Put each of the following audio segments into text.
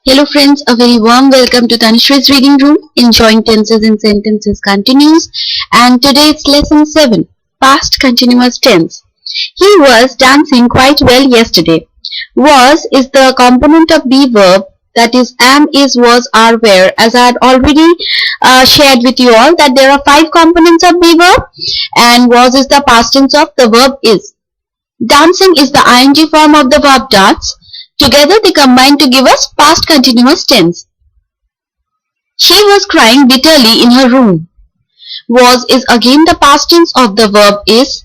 Hello friends, a very warm welcome to Tanishree's Reading Room. Enjoying tenses and sentences continues, and today it's lesson 7, past continuous tense. He was dancing quite well yesterday. Was is the component of be verb, that is am, is, was, are, were. As I had already shared with you all that there are 5 components of be verb, and was is the past tense of the verb is. Dancing is the ing form of the verb dance. Together they combine to give us past continuous tense. She was crying bitterly in her room. Was is again the past tense of the verb is.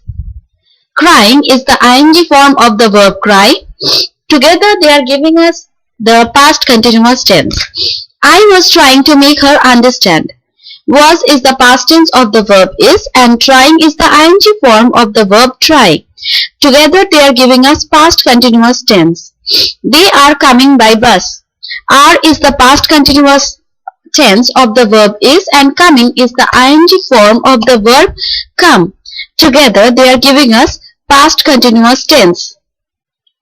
Crying is the ing form of the verb cry. Together they are giving us the past continuous tense. I was trying to make her understand. Was is the past tense of the verb is, and trying is the ing form of the verb try. Together they are giving us past continuous tense. They are coming by bus. Are is the past continuous tense of the verb is, and coming is the ing form of the verb come. Together they are giving us past continuous tense.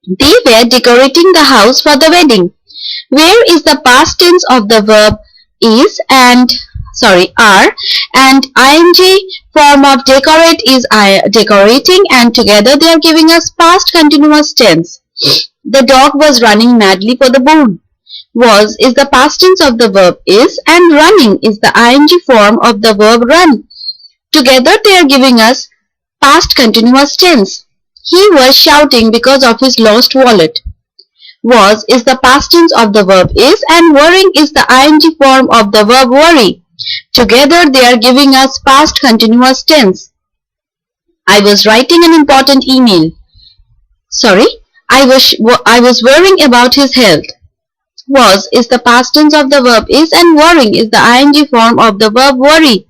They were decorating the house for the wedding. Where is the past tense of the verb is and are, and ing form of decorate is decorating, and together they are giving us past continuous tense. The dog was running madly for the bone. Was is the past tense of the verb is, and running is the ing form of the verb run. Together they are giving us past continuous tense. He was shouting because of his lost wallet. Was is the past tense of the verb is, and worrying is the ing form of the verb worry. Together they are giving us past continuous tense. I was writing an important email. I was worrying about his health. Was is the past tense of the verb is, and worrying is the ing form of the verb worry.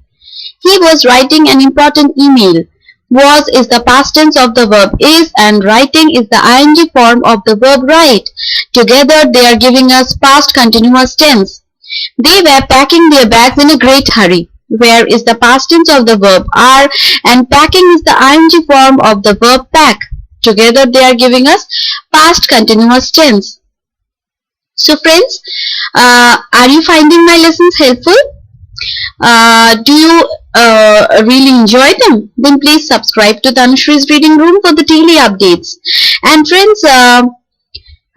He was writing an important email. Was is the past tense of the verb is, and writing is the ing form of the verb write. Together they are giving us past continuous tense. They were packing their bags in a great hurry. Where is the past tense of the verb are, and packing is the ing form of the verb pack. Together they are giving us past continuous tense. So friends, are you finding my lessons helpful? Do you really enjoy them? Then please subscribe to Tanishree's Reading Room for the daily updates. And friends,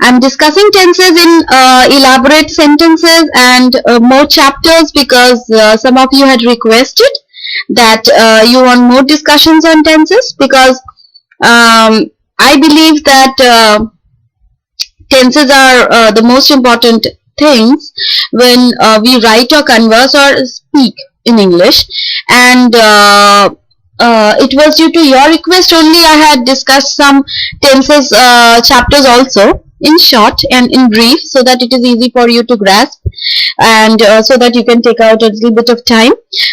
I'm discussing tenses in elaborate sentences and more chapters because some of you had requested that you want more discussions on tenses, because I believe that tenses are the most important things when we write or converse or speak in English, and it was due to your request only I had discussed some tenses chapters also in short and in brief, so that it is easy for you to grasp, and so that you can take out a little bit of time.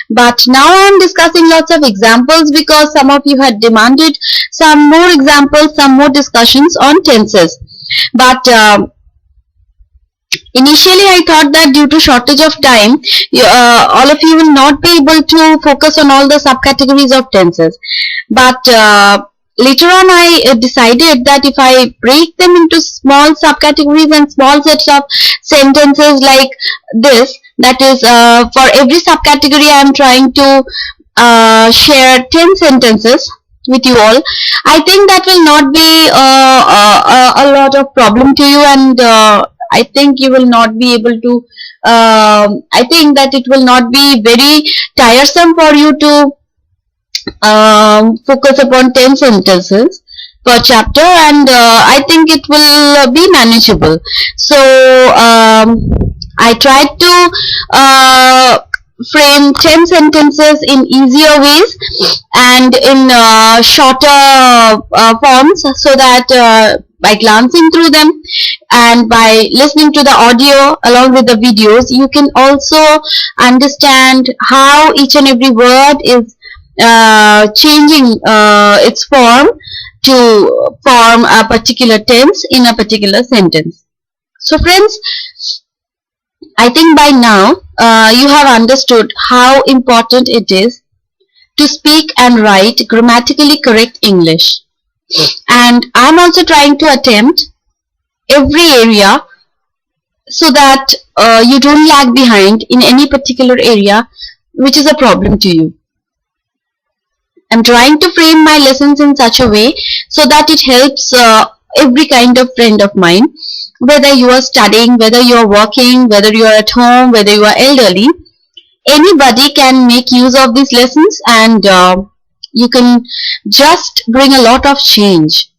But now I am discussing lots of examples because some of you had demanded some more examples, some more discussions on tenses. But initially I thought that due to shortage of time, all of you will not be able to focus on all the subcategories of tenses. But later on I decided that if I break them into small subcategories and small sets of sentences like this, that is for every subcategory I am trying to share 10 sentences with you all, I think that will not be a lot of problem to you, and I think you will not be able to I think that it will not be very tiresome for you to focus upon 10 sentences per chapter, and I think it will be manageable. So I tried to frame 10 sentences in easier ways and in shorter forms, so that by glancing through them and by listening to the audio along with the videos, you can also understand how each and every word is changing its form to form a particular tense in a particular sentence. So friends, I think by now you have understood how important it is to speak and write grammatically correct English. And I'm also trying to attempt every area so that you don't lag behind in any particular area which is a problem to you. I'm trying to frame my lessons in such a way so that it helps every kind of friend of mine, whether you are studying, whether you are working, whether you are at home, whether you are elderly. Anybody can make use of these lessons, and you can just bring a lot of change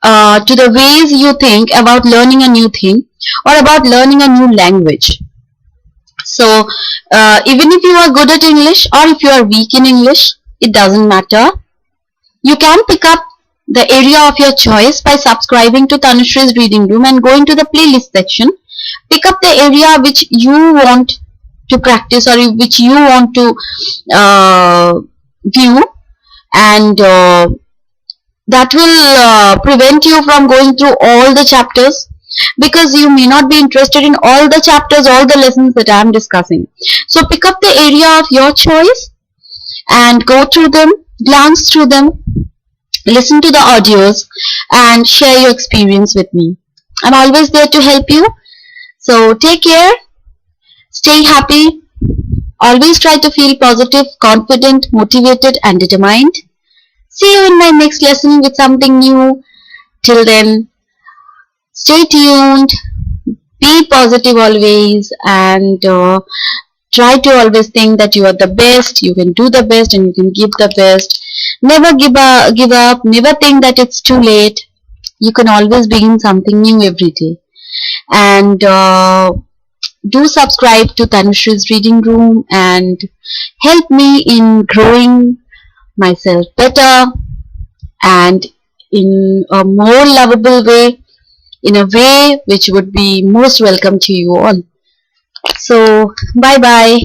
to the ways you think about learning a new thing or about learning a new language. So, even if you are good at English or if you are weak in English, it doesn't matter. You can pick up the area of your choice by subscribing to Tanushree Reading Room and going to the playlist section. Pick up the area which you want to practice or which you want to view, and that will prevent you from going through all the chapters, because you may not be interested in all the chapters, all the lessons that I am discussing. So pick up the area of your choice and go through them, glance through them, listen to the audios, and share your experience with me. I'm always there to help you. So take care, stay happy, always try to feel positive, confident, motivated, and determined. See you in my next lesson with something new. Till then, stay tuned, be positive always, and try to always think that you are the best, you can do the best, and you can give the best. Never give up, never think that it's too late. You can always begin something new every day. And do subscribe to Tanushree's Reading Room and help me in growing myself better and in a more lovable way, in a way which would be most welcome to you all. So, bye bye.